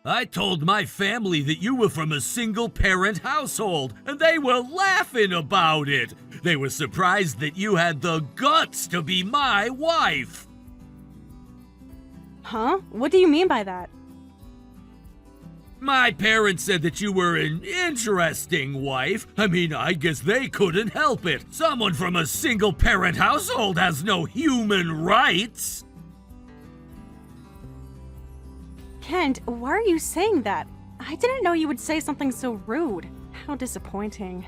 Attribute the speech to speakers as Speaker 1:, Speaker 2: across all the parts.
Speaker 1: I told my family that you were from a single-parent household, and they were laughing about it. They were surprised that you had the guts to be my wife.
Speaker 2: Huh? What do you mean by that?
Speaker 1: My parents said that you were an interesting wife. I guess they couldn't help it. Someone from a single-parent household has no human rights.
Speaker 2: Kent, why are you saying that? I didn't know you would say something so rude. How disappointing.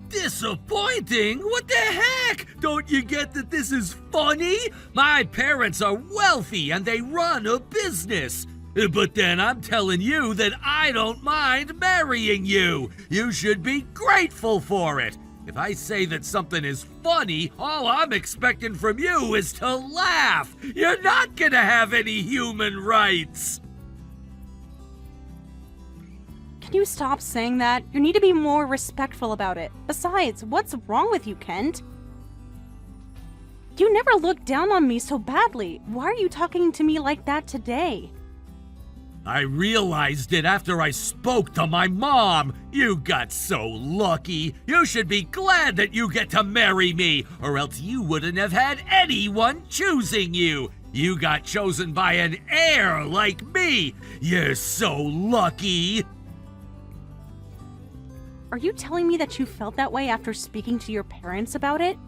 Speaker 1: Disappointing? What the heck? Don't you get that this is funny? My parents are wealthy and they run a business. But then I'm telling you that I don't mind marrying you. You should be grateful for it. If I say that something is funny, all I'm expecting from you is to laugh. You're not gonna have any human rights.
Speaker 2: Can you stop saying that? You need to be more respectful about it. Besides, what's wrong with you, Kent? You never looked down on me so badly. Why are you talking to me like that today?
Speaker 1: I realized it after I spoke to my mom. You got so lucky. You should be glad that you get to marry me, or else you wouldn't have had anyone choosing you. You got chosen by an heir like me. You're so lucky.
Speaker 2: Are you telling me that you felt that way after speaking to your parents about it?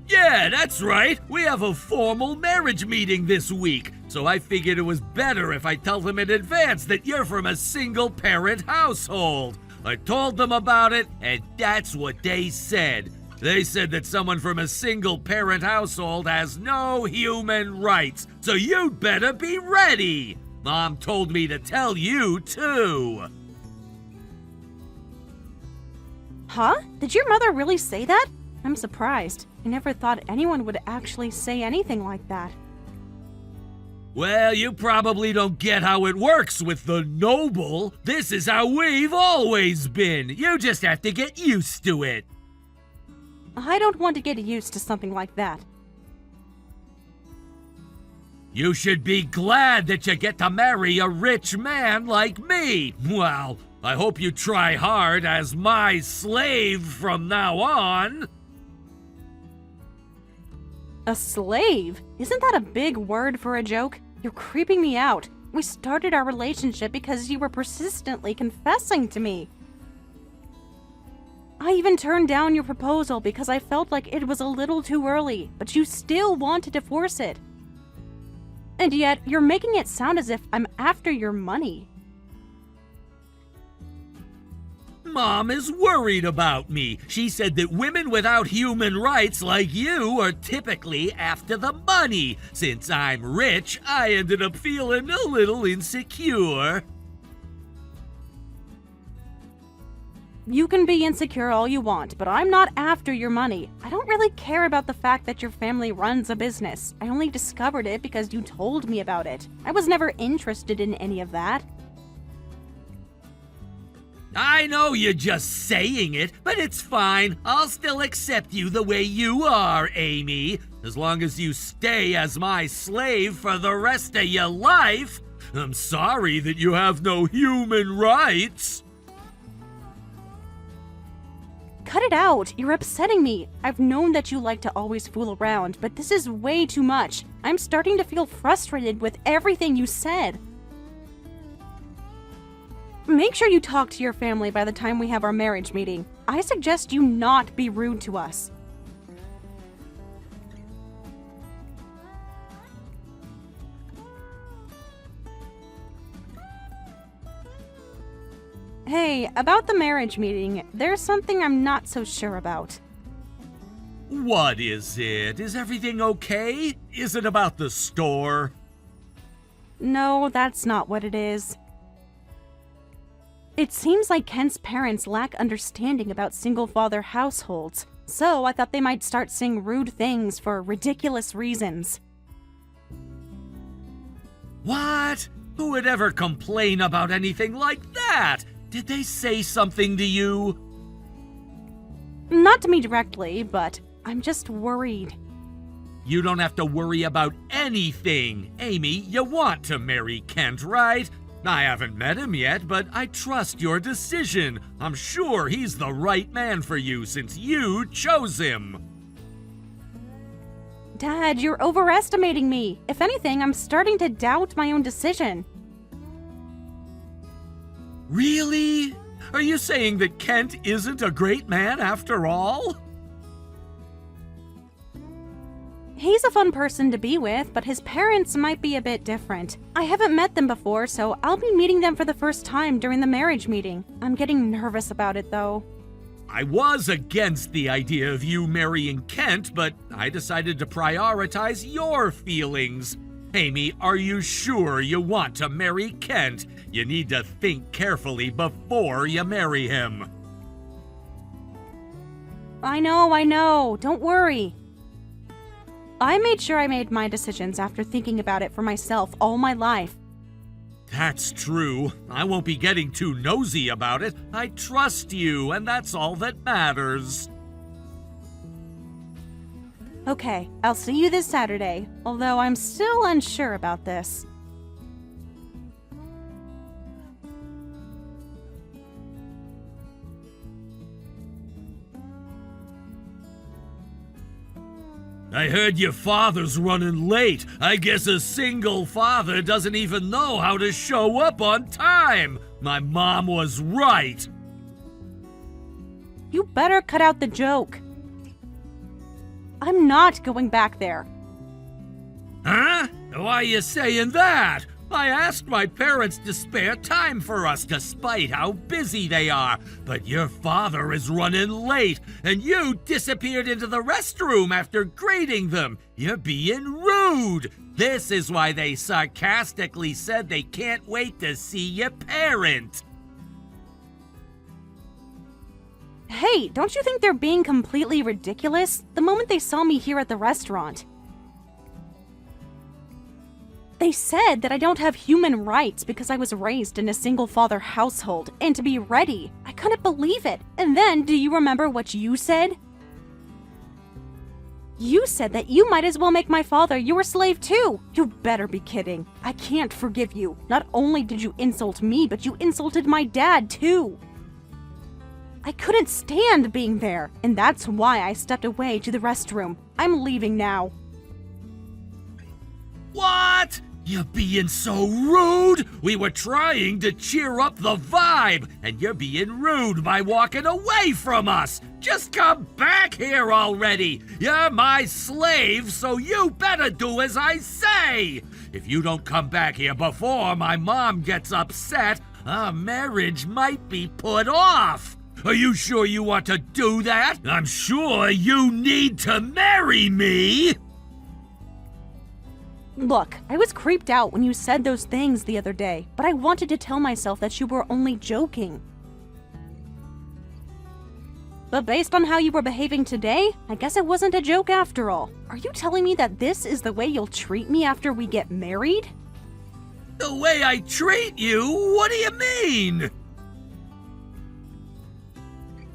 Speaker 1: Yeah, that's right. We have a formal marriage meeting this week, so I figured it was better if I tell them in advance that you're from a single-parent household. I told them about it, and that's what they said. They said that someone from a single-parent household has no human rights, so you'd better be ready. Mom told me to tell you, too.
Speaker 2: Huh? Did your mother really say that? I'm surprised. I never thought anyone would actually say anything like that.
Speaker 1: Well, you probably don't get how it works with the noble. This is how we've always been. You just have to get used to it.
Speaker 2: I don't want to get used to something like that.
Speaker 1: You should be glad that you get to marry a rich man like me. Well, I hope you try hard as my slave from now on.
Speaker 2: A slave? Isn't that a big word for a joke? You're creeping me out. We started our relationship because you were persistently confessing to me. I even turned down your proposal because I felt like it was a little too early, but you still wanted to force it. And yet, you're making it sound as if I'm after your money.
Speaker 1: Mom is worried about me. She said that women without human rights like you are typically after the money. Since I'm rich, I ended up feeling a little insecure.
Speaker 2: You can be insecure all you want, but I'm not after your money. I don't really care about the fact that your family runs a business. I only discovered it because you told me about it. I was never interested in any of that.
Speaker 1: I know you're just saying it, but it's fine. I'll still accept you the way you are, Amy. As long as you stay as my slave for the rest of your life. I'm sorry that you have no human rights.
Speaker 2: Cut it out! You're upsetting me! I've known that you like to always fool around, but this is way too much. I'm starting to feel frustrated with everything you said. Make sure you talk to your family by the time we have our marriage meeting. I suggest you not be rude to us. Hey, about the marriage meeting, there's something I'm not so sure about.
Speaker 1: What is it? Is everything okay? Is it about the store?
Speaker 2: No, that's not what it is. It seems like Kent's parents lack understanding about single-father households, so I thought they might start saying rude things for ridiculous reasons.
Speaker 1: What? Who would ever complain about anything like that? Did they say something to you?
Speaker 2: Not to me directly, but I'm just worried.
Speaker 1: You don't have to worry about anything. Amy, you want to marry Kent, right? I haven't met him yet, but I trust your decision. I'm sure he's the right man for you since you chose him.
Speaker 2: Dad, you're overestimating me. If anything, I'm starting to doubt my own decision.
Speaker 1: Really? Are you saying that Kent isn't a great man after all?
Speaker 2: He's a fun person to be with, but his parents might be a bit different. I haven't met them before, so I'll be meeting them for the first time during the marriage meeting. I'm getting nervous about it, though.
Speaker 1: I was against the idea of you marrying Kent, but I decided to prioritize your feelings. Amy, are you sure you want to marry Kent? You need to think carefully before you marry him.
Speaker 2: I know. Don't worry. I made sure I made my decisions after thinking about it for myself all my life.
Speaker 1: That's true. I won't be getting too nosy about it. I trust you, and that's all that matters.
Speaker 2: Okay, I'll see you this Saturday, although I'm still unsure about this.
Speaker 1: I heard your father's running late. I guess a single father doesn't even know how to show up on time. My mom was right.
Speaker 2: You better cut out the joke. I'm not going back there.
Speaker 1: Huh? Why are you saying that? I asked my parents to spare time for us despite how busy they are, but your father is running late, and you disappeared into the restroom after greeting them. You're being rude. This is why they sarcastically said they can't wait to see your parent.
Speaker 2: Hey, don't you think they're being completely ridiculous the moment they saw me here at the restaurant? They said that I don't have human rights because I was raised in a single-father household and to be ready. I couldn't believe it. And then, do you remember what you said? You said that you might as well make my father your slave too. You better be kidding. I can't forgive you. Not only did you insult me, but you insulted my dad too. I couldn't stand being there, and that's why I stepped away to the restroom. I'm leaving now.
Speaker 1: What? You're being so rude! We were trying to cheer up the vibe, and you're being rude by walking away from us! Just come back here already! You're my slave, so you better do as I say! If you don't come back here before my mom gets upset, our marriage might be put off! Are you sure you want to do that? I'm sure you need to marry me!
Speaker 2: Look, I was creeped out when you said those things the other day, but I wanted to tell myself that you were only joking. But based on how you were behaving today, I guess it wasn't a joke after all. Are you telling me that this is the way you'll treat me after we get married?
Speaker 1: The way I treat you? What do you mean?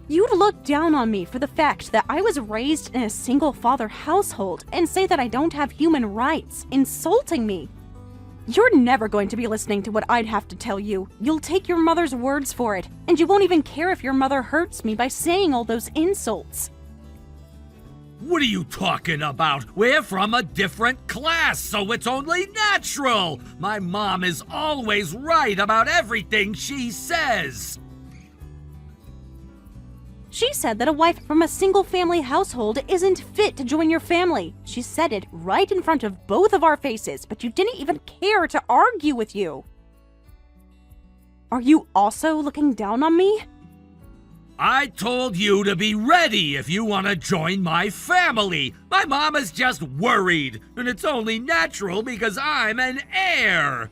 Speaker 2: You'd look down on me for the fact that I was raised in a single-father household and say that I don't have human rights, insulting me. You're never going to be listening to what I'd have to tell you. You'll take your mother's words for it, and you won't even care if your mother hurts me by saying all those insults.
Speaker 1: What are you talking about? We're from a different class, so it's only natural. My mom is always right about everything she says.
Speaker 2: She said that a wife from a single-family household isn't fit to join your family. She said it right in front of both of our faces, but you didn't even care to argue with you. Are you also looking down on me?
Speaker 1: I told you to be ready if you want to join my family. My mom is just worried, and it's only natural because I'm an heir.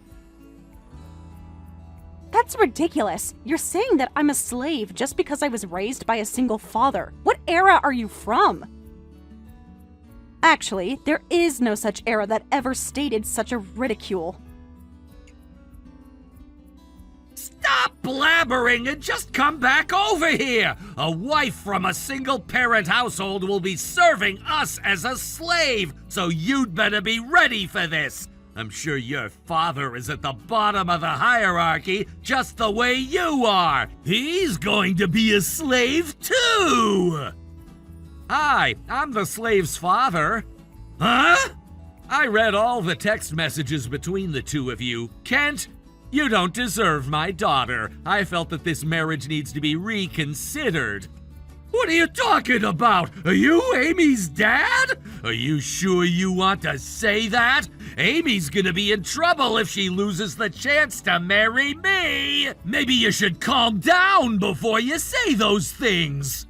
Speaker 2: That's ridiculous. You're saying that I'm a slave just because I was raised by a single father. What era are you from? Actually, there is no such era that ever stated such a ridicule.
Speaker 1: Stop blabbering and just come back over here. A wife from a single-parent household will be serving us as a slave, so you'd better be ready for this. I'm sure your father is at the bottom of the hierarchy, just the way you are. He's going to be a slave too. Hi, I'm the slave's father. Huh? I read all the text messages between the two of you. Kent, you don't deserve my daughter. I felt that this marriage needs to be reconsidered. What are you talking about? Are you Amy's dad? Are you sure you want to say that? Amy's gonna be in trouble if she loses the chance to marry me. Maybe you should calm down before you say those things.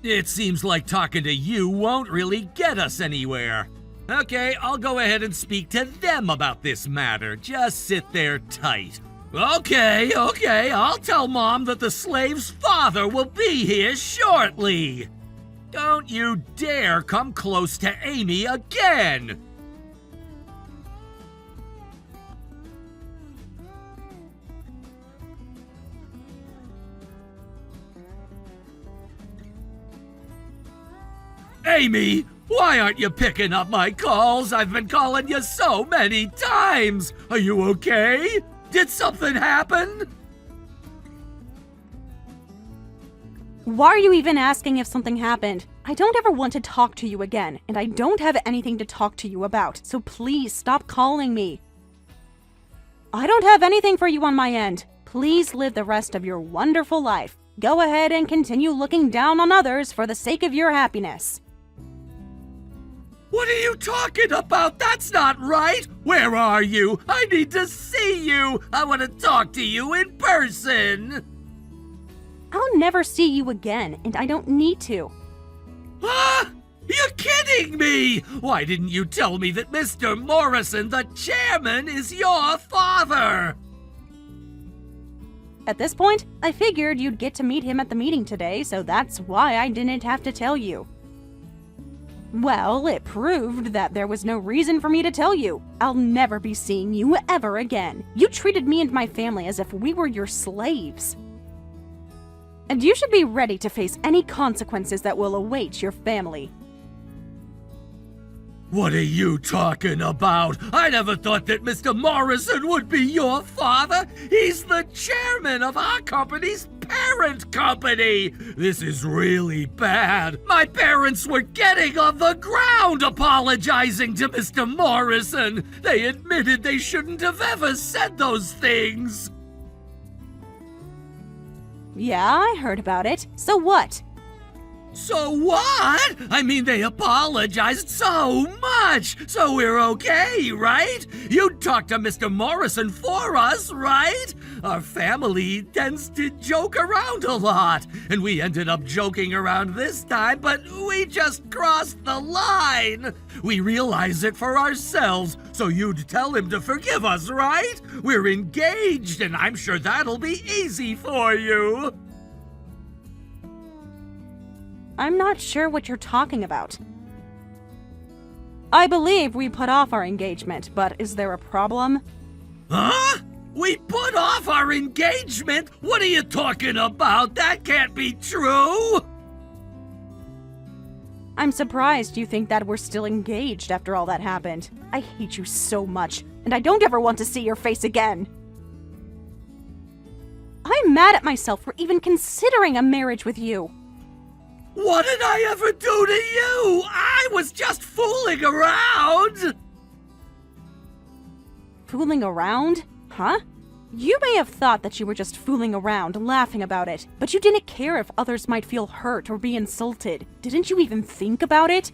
Speaker 1: It seems like talking to you won't really get us anywhere. Okay, I'll go ahead and speak to them about this matter. Just sit there tight. Okay, I'll tell Mom that the slave's father will be here shortly. Don't you dare come close to Amy again. Amy, why aren't you picking up my calls? I've been calling you so many times. Are you okay? Did something happen?
Speaker 2: Why are you even asking if something happened? I don't ever want to talk to you again, and I don't have anything to talk to you about, so please stop calling me. I don't have anything for you on my end. Please live the rest of your wonderful life. Go ahead and continue looking down on others for the sake of your happiness.
Speaker 1: What are you talking about? That's not right! Where are you? I need to see you! I want to talk to you in person!
Speaker 2: I'll never see you again, and I don't need to.
Speaker 1: Huh? You're kidding me! Why didn't you tell me that Mr. Morrison, the chairman, is your father?
Speaker 2: At this point, I figured you'd get to meet him at the meeting today, so that's why I didn't have to tell you. Well, it proved that there was no reason for me to tell you. I'll never be seeing you ever again. You treated me and my family as if we were your slaves. And you should be ready to face any consequences that will await your family.
Speaker 1: What are you talking about? I never thought that Mr. Morrison would be your father. He's the chairman of our company's parent company. This is really bad. My parents were getting on the ground apologizing to Mr. Morrison. They admitted they shouldn't have ever said those things.
Speaker 2: Yeah, I heard about it. So what?
Speaker 1: So what? I mean, they apologized so much, so we're okay, right? You talked to Mr. Morrison for us, right? Our family tends to joke around a lot, and we ended up joking around this time, but we just crossed the line. We realize it for ourselves, so you'd tell him to forgive us, right? We're engaged, and I'm sure that'll be easy for you.
Speaker 2: I'm not sure what you're talking about. I believe we put off our engagement, but is there a problem?
Speaker 1: Huh? We put off our engagement? What are you talking about? That can't be true!
Speaker 2: I'm surprised you think that we're still engaged after all that happened. I hate you so much, and I don't ever want to see your face again. I'm mad at myself for even considering a marriage with you.
Speaker 1: What did I ever do to you? I was just fooling around!
Speaker 2: Fooling around? Huh? You may have thought that you were just fooling around, laughing about it, but you didn't care if others might feel hurt or be insulted. Didn't you even think about it?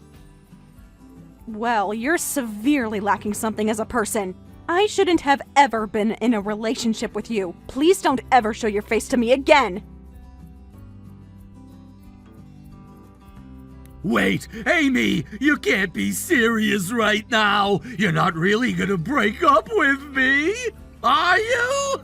Speaker 2: Well, you're severely lacking something as a person. I shouldn't have ever been in a relationship with you. Please don't ever show your face to me again!
Speaker 1: Wait, Amy, you can't be serious right now. You're not really gonna break up with me, are you?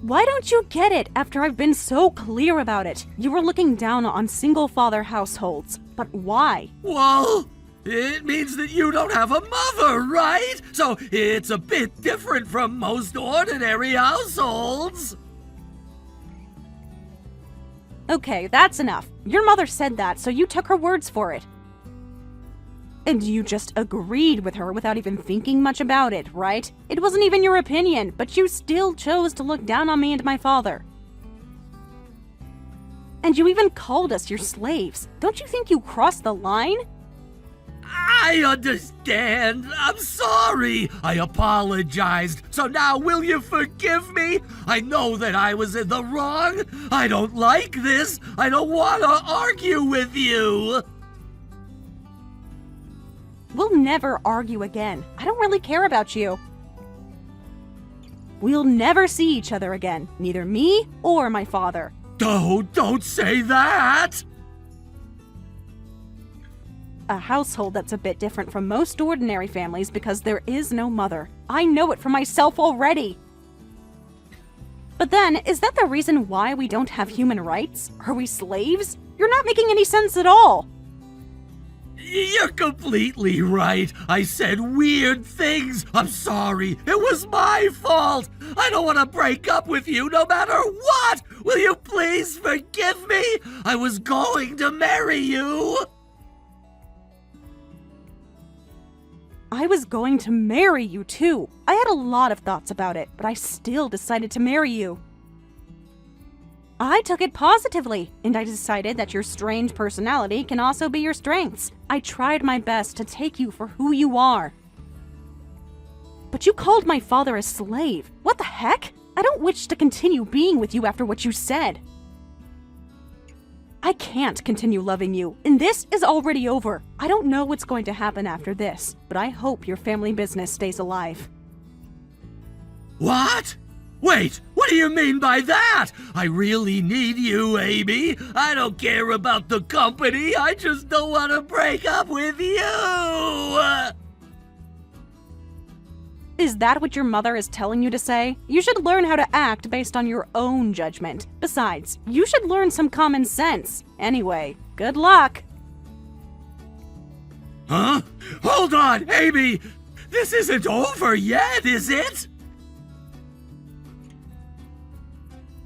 Speaker 2: Why don't you get it after I've been so clear about it? You were looking down on single-father households, but why?
Speaker 1: Well, It means that you don't have a mother, right? So it's a bit different from most ordinary households.
Speaker 2: Okay, that's enough. Your mother said that, so you took her words for it. And you just agreed with her without even thinking much about it, right? It wasn't even your opinion, but you still chose to look down on me and my father. And you even called us your slaves. Don't you think you crossed the line?
Speaker 1: I understand. I'm sorry. I apologized. So now will you forgive me? I know that I was in the wrong. I don't like this. I don't want to argue with you.
Speaker 2: We'll never argue again. I don't really care about you. We'll never see each other again, neither me or my father.
Speaker 1: Don't say that.
Speaker 2: A household that's a bit different from most ordinary families because there is no mother. I know it for myself already. But then, is that the reason why we don't have human rights? Are we slaves? You're not making any sense at all.
Speaker 1: You're completely right. I said weird things. I'm sorry. It was my fault. I don't want to break up with you no matter what. Will you please forgive me? I was going to marry you.
Speaker 2: I was going to marry you too. I had a lot of thoughts about it, but I still decided to marry you. I took it positively, and I decided that your strange personality can also be your strengths. I tried my best to take you for who you are. But you called my father a slave. What the heck? I don't wish to continue being with you after what you said. I can't continue loving you, and this is already over. I don't know what's going to happen after this, but I hope your family business stays alive.
Speaker 1: What? Wait, what do you mean by that? I really need you, Amy. I don't care about the company. I just don't want to break up with you.
Speaker 2: Is that what your mother is telling you to say? You should learn how to act based on your own judgment. Besides, you should learn some common sense. Anyway, good luck.
Speaker 1: Huh? Hold on, Amy! This isn't over yet, is it?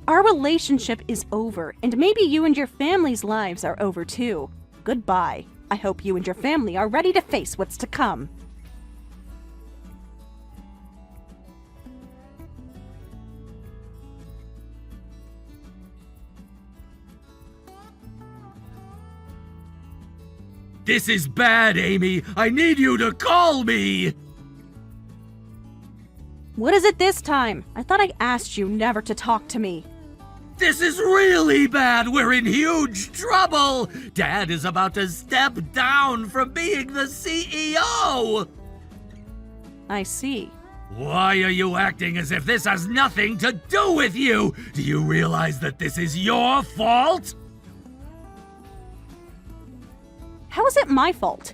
Speaker 2: Our relationship is over, and maybe you and your family's lives are over too. Goodbye. I hope you and your family are ready to face what's to come.
Speaker 1: This is bad, Amy. I need you to call me.
Speaker 2: What is it this time? I thought I asked you never to talk to me.
Speaker 1: This is really bad. We're in huge trouble. Dad is about to step down from being the CEO.
Speaker 2: I see.
Speaker 1: Why are you acting as if this has nothing to do with you? Do you realize that this is your fault?
Speaker 2: How is it my fault?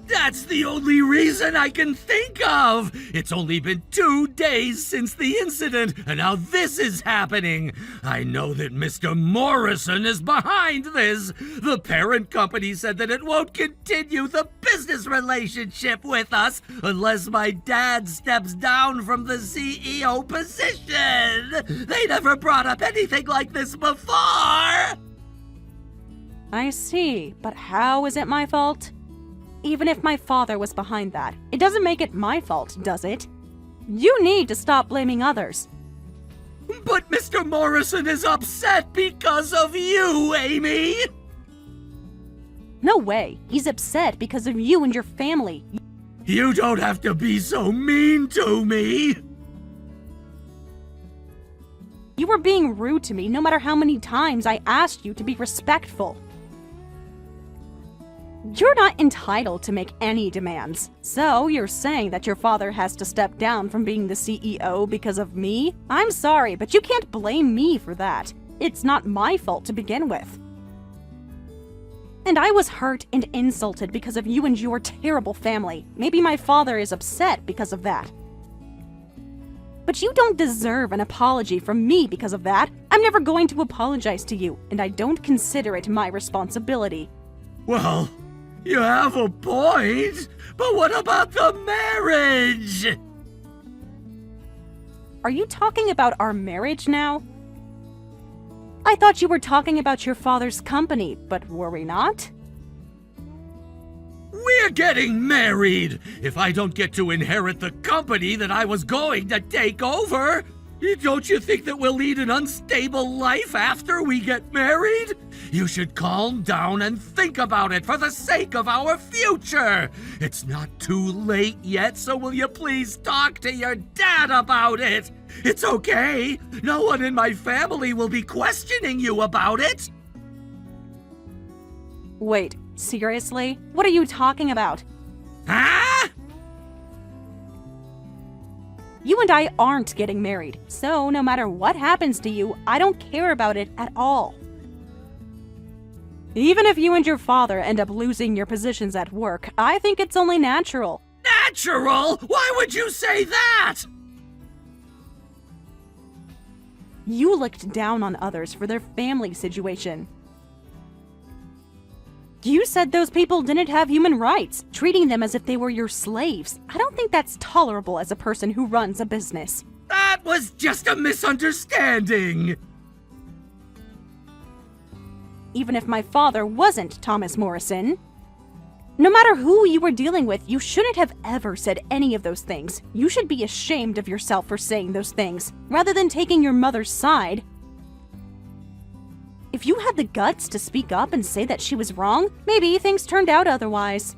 Speaker 1: That's the only reason I can think of! It's only been 2 days since the incident, and now this is happening! I know that Mr. Morrison is behind this! The parent company said that it won't continue the business relationship with us unless my dad steps down from the CEO position! They never brought up anything like this before!
Speaker 2: I see, but how is it my fault? Even if my father was behind that, it doesn't make it my fault, does it? You need to stop blaming others.
Speaker 1: But Mr. Morrison is upset because of you, Amy!
Speaker 2: No way. He's upset because of you and your family.
Speaker 1: You don't have to be so mean to me!
Speaker 2: You were being rude to me no matter how many times I asked you to be respectful. You're not entitled to make any demands. So you're saying that your father has to step down from being the CEO because of me? I'm sorry, but you can't blame me for that. It's not my fault to begin with. And I was hurt and insulted because of you and your terrible family. Maybe my father is upset because of that. But you don't deserve an apology from me because of that. I'm never going to apologize to you, and I don't consider it my responsibility.
Speaker 1: Well, You have a point, but what about the marriage?
Speaker 2: Are you talking about our marriage now? I thought you were talking about your father's company, but were we not?
Speaker 1: We're getting married! If I don't get to inherit the company that I was going to take over, don't you think that we'll lead an unstable life after we get married? You should calm down and think about it for the sake of our future. It's not too late yet, so will you please talk to your dad about it? It's okay. No one in my family will be questioning you about it.
Speaker 2: Wait, seriously? What are you talking about?
Speaker 1: Huh?
Speaker 2: You and I aren't getting married, so no matter what happens to you, I don't care about it at all. Even if you and your father end up losing your positions at work, I think it's only natural.
Speaker 1: Natural? Why would you say that?
Speaker 2: You looked down on others for their family situation. You said those people didn't have human rights, treating them as if they were your slaves. I don't think that's tolerable as a person who runs a business.
Speaker 1: That was just a misunderstanding.
Speaker 2: Even if my father wasn't Thomas Morrison. No matter who you were dealing with, you shouldn't have ever said any of those things. You should be ashamed of yourself for saying those things, rather than taking your mother's side. If you had the guts to speak up and say that she was wrong, maybe things turned out otherwise.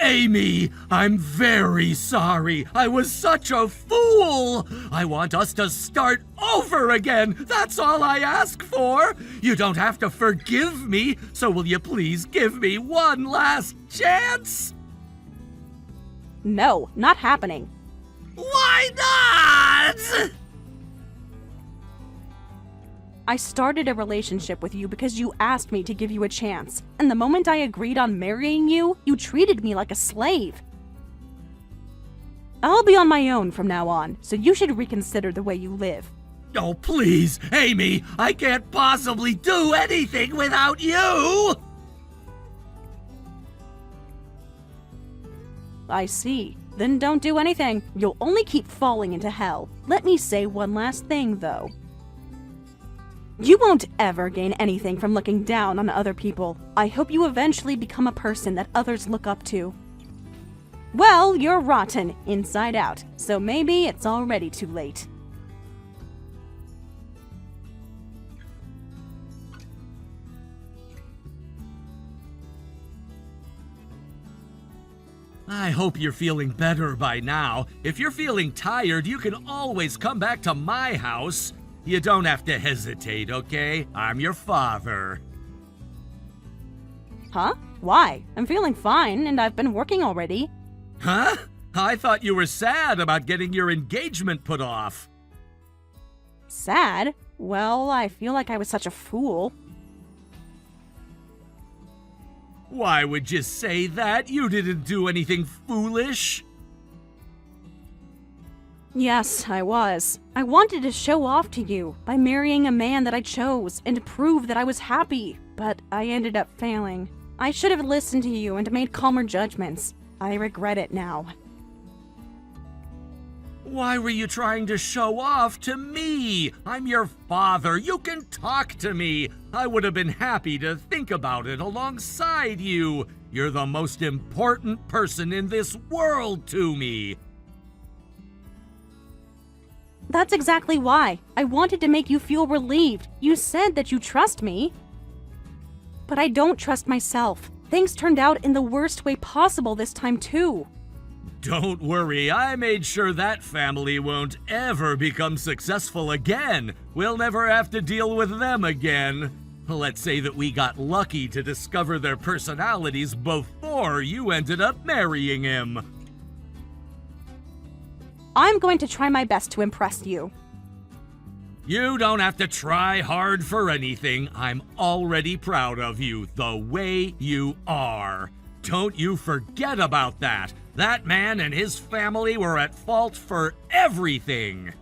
Speaker 1: Amy, I'm very sorry. I was such a fool. I want us to start over again. That's all I ask for. You don't have to forgive me, so will you please give me one last chance?
Speaker 2: No, not happening.
Speaker 1: Why not?
Speaker 2: I started a relationship with you because you asked me to give you a chance, and the moment I agreed on marrying you, you treated me like a slave. I'll be on my own from now on, so you should reconsider the way you live.
Speaker 1: Oh, please, Amy, I can't possibly do anything without you!
Speaker 2: I see. Then don't do anything. You'll only keep falling into hell. Let me say one last thing, though. You won't ever gain anything from looking down on other people. I hope you eventually become a person that others look up to. Well, you're rotten, inside out, so maybe it's already too late.
Speaker 1: I hope you're feeling better by now. If you're feeling tired, you can always come back to my house. You don't have to hesitate, okay? I'm your father.
Speaker 2: Huh? Why? I'm feeling fine, and I've been working already.
Speaker 1: Huh? I thought you were sad about getting your engagement put off.
Speaker 2: Sad? Well, I feel like I was such a fool.
Speaker 1: Why would you say that? You didn't do anything foolish.
Speaker 2: Yes, I was. I wanted to show off to you by marrying a man that I chose and prove that I was happy, but I ended up failing. I should have listened to you and made calmer judgments. I regret it now.
Speaker 1: Why were you trying to show off to me? I'm your father. You can talk to me. I would have been happy to think about it alongside you. You're the most important person in this world to me.
Speaker 2: That's exactly why. I wanted to make you feel relieved. You said that you trust me. But I don't trust myself. Things turned out in the worst way possible this time, too.
Speaker 1: Don't worry, I made sure that family won't ever become successful again. We'll never have to deal with them again. Let's say that we got lucky to discover their personalities before you ended up marrying him.
Speaker 2: I'm going to try my best to impress you.
Speaker 1: You don't have to try hard for anything. I'm already proud of you, the way you are. Don't you forget about that. That man and his family were at fault for everything.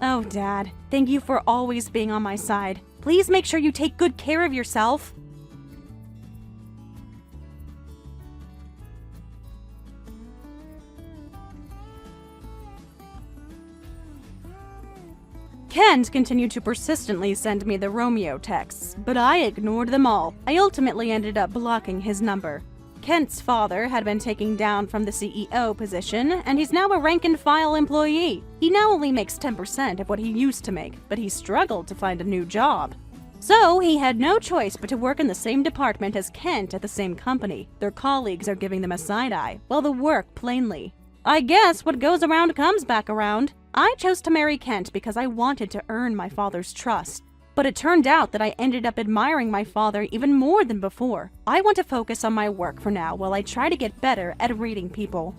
Speaker 2: Oh, Dad, thank you for always being on my side. Please make sure you take good care of yourself. Kent continued to persistently send me the Romeo texts, but I ignored them all. I ultimately ended up blocking his number. Kent's father had been taken down from the CEO position, and he's now a rank-and-file employee. He now only makes 10% of what he used to make, but he struggled to find a new job. So he had no choice but to work in the same department as Kent at the same company. Their colleagues are giving them a side-eye, while the work plainly. I guess what goes around comes back around. I chose to marry Kent because I wanted to earn my father's trust. But it turned out that I ended up admiring my father even more than before. I want to focus on my work for now while I try to get better at reading people.